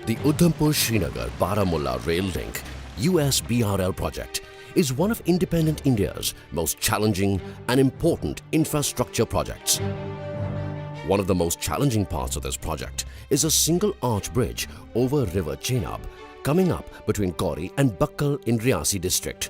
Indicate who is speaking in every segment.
Speaker 1: The Udhampur-Srinagar Baramulla Rail Link USBRL project is one of independent India's most challenging and important infrastructure projects. One of the most challenging parts of this project is a single arch bridge over river Chenab coming up between Kauri and Bakkal in Riyasi district.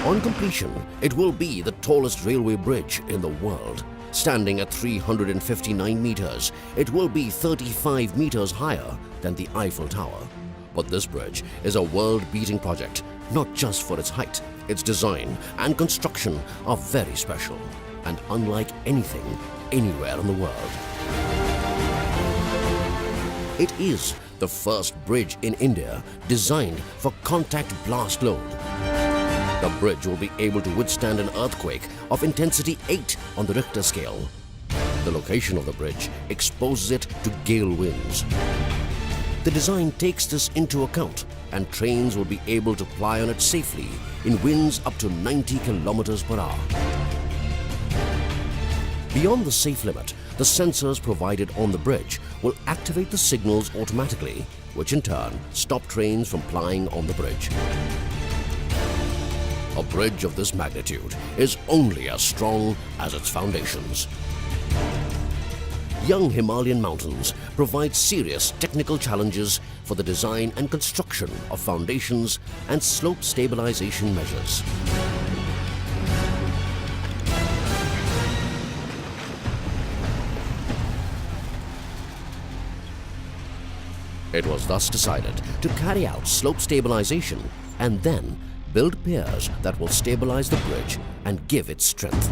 Speaker 1: On completion, it will be the tallest railway bridge in the world. Standing at 359 meters, it will be 35 meters higher than the Eiffel Tower. But this bridge is a world-beating project, not just for its height. Its design and construction are very special and unlike anything anywhere in the world. It is the first bridge in India designed for contact blast load. The bridge will be able to withstand an earthquake of intensity 8 on the Richter scale. The location of the bridge exposes it to gale winds. The design takes this into account, and trains will be able to ply on it safely in winds up to 90 kilometers per hour. Beyond the safe limit, the sensors provided on the bridge will activate the signals automatically, which in turn stop trains from plying on the bridge. A bridge of this magnitude is only as strong as its foundations. Young Himalayan mountains provide serious technical challenges for the design and construction of foundations and slope stabilization measures. It was thus decided to carry out slope stabilization and then build piers that will stabilize the bridge and give it strength.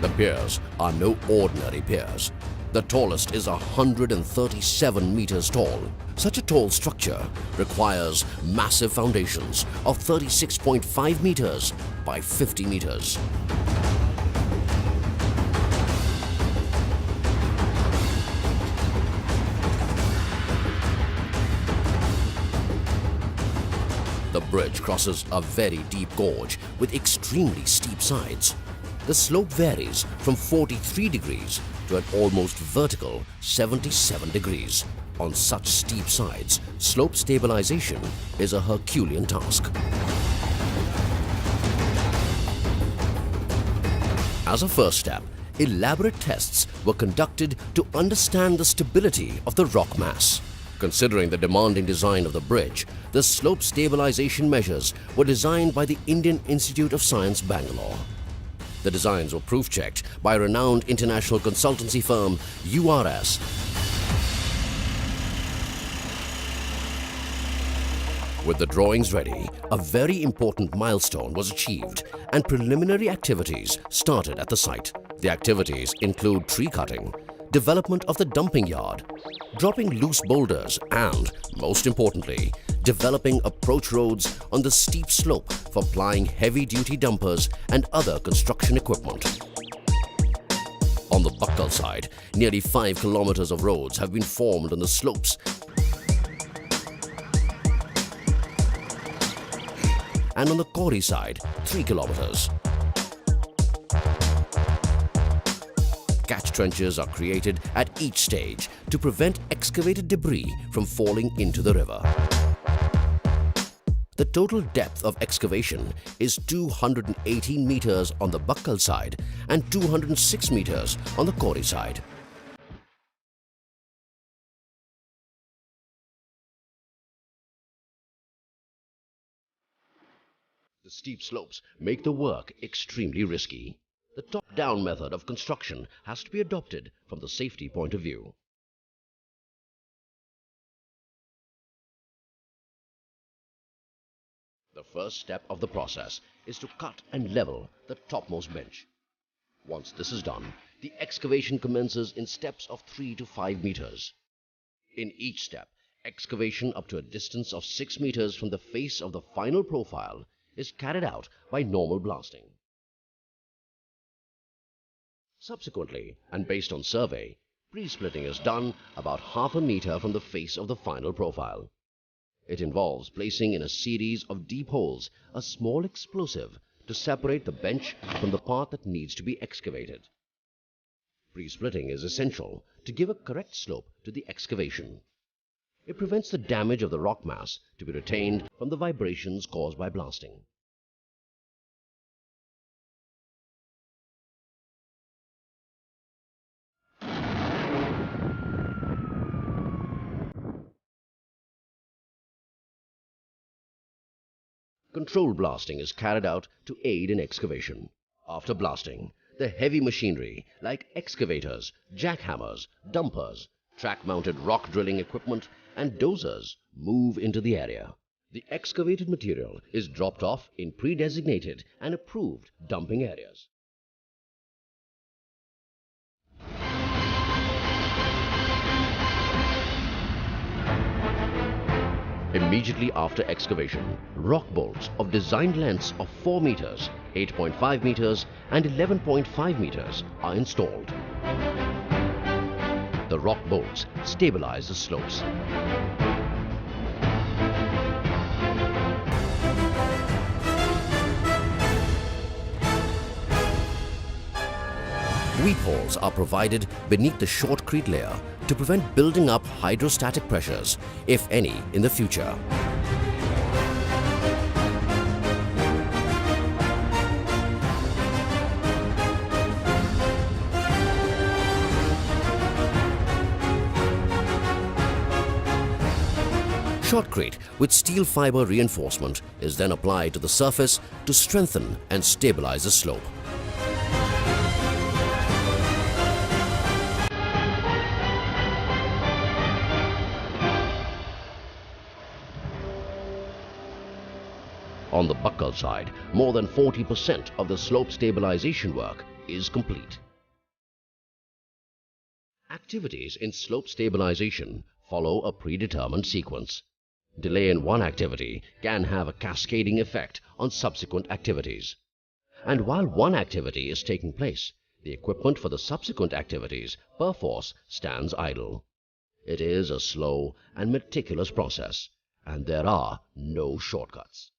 Speaker 1: The piers are no ordinary piers. The tallest is 137 meters tall. Such a tall structure requires massive foundations of 36.5 meters by 50 meters. The bridge crosses a very deep gorge with extremely steep sides. The slope varies from 43 degrees to an almost vertical 77 degrees. On such steep sides, slope stabilization is a Herculean task. As a first step, elaborate tests were conducted to understand the stability of the rock mass. Considering the demanding design of the bridge, the slope stabilization measures were designed by the Indian Institute of Science, Bangalore. The designs were proof-checked by renowned international consultancy firm URS. With the drawings ready, a very important milestone was achieved and preliminary activities started at the site. The activities include tree cutting, development of the dumping yard, dropping loose boulders and, most importantly, developing approach roads on the steep slope for plying heavy-duty dumpers and other construction equipment. On the Bakkal side, nearly 5 kilometers of roads have been formed on the slopes, and on the Kauri side, 3 kilometers. Catch trenches are created at each stage to prevent excavated debris from falling into the river. The total depth of excavation is 218 meters on the Bakkal side and 206 meters on the Kauri side. The steep slopes make the work extremely risky. The top-down method of construction has to be adopted from the safety point of view. The first step of the process is to cut and level the topmost bench. Once this is done, the excavation commences in steps of 3 to 5 meters. In each step, excavation up to a distance of 6 meters from the face of the final profile is carried out by normal blasting. Subsequently, and based on survey, pre-splitting is done about half a meter from the face of the final profile. It involves placing in a series of deep holes a small explosive to separate the bench from the part that needs to be excavated. Pre-splitting is essential to give a correct slope to the excavation. It prevents the damage of the rock mass to be retained from the vibrations caused by blasting. Controlled blasting is carried out to aid in excavation. After blasting, the heavy machinery like excavators, jackhammers, dumpers, track-mounted rock drilling equipment and dozers move into the area. The excavated material is dropped off in pre-designated and approved dumping areas. Immediately after excavation, rock bolts of designed lengths of 4 meters, 8.5 meters and 11.5 meters are installed. The rock bolts stabilize the slopes. Weep holes are provided beneath the shotcrete layer to prevent building up hydrostatic pressures, if any, in the future. Shotcrete with steel fiber reinforcement is then applied to the surface to strengthen and stabilize the slope. On the Buckle side, more than 40% of the slope stabilization work is complete. Activities in slope stabilization follow a predetermined sequence. Delay in one activity can have a cascading effect on subsequent activities. And while one activity is taking place, the equipment for the subsequent activities perforce stands idle. It is a slow and meticulous process, and there are no shortcuts.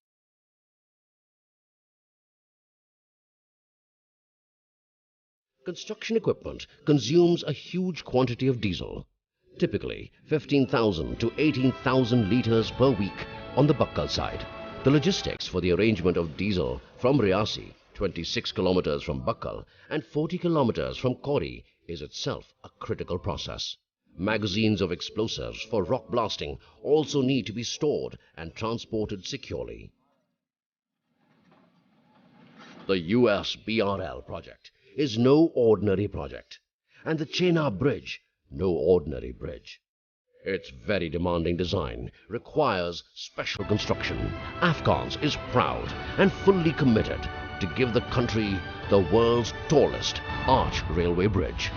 Speaker 1: Construction equipment consumes a huge quantity of diesel, typically 15,000 to 18,000 litres per week on the Buckle side. The logistics for the arrangement of diesel from Riyasi, 26 kilometers from Buckle and 40 kilometers from Kauri, is itself a critical process. Magazines of explosives for rock blasting also need to be stored and transported securely. The US BRL project is no ordinary project, and the Chenab Bridge no ordinary bridge. Its very demanding design requires special construction. Afcons is proud and fully committed to give the country the world's tallest arch railway bridge.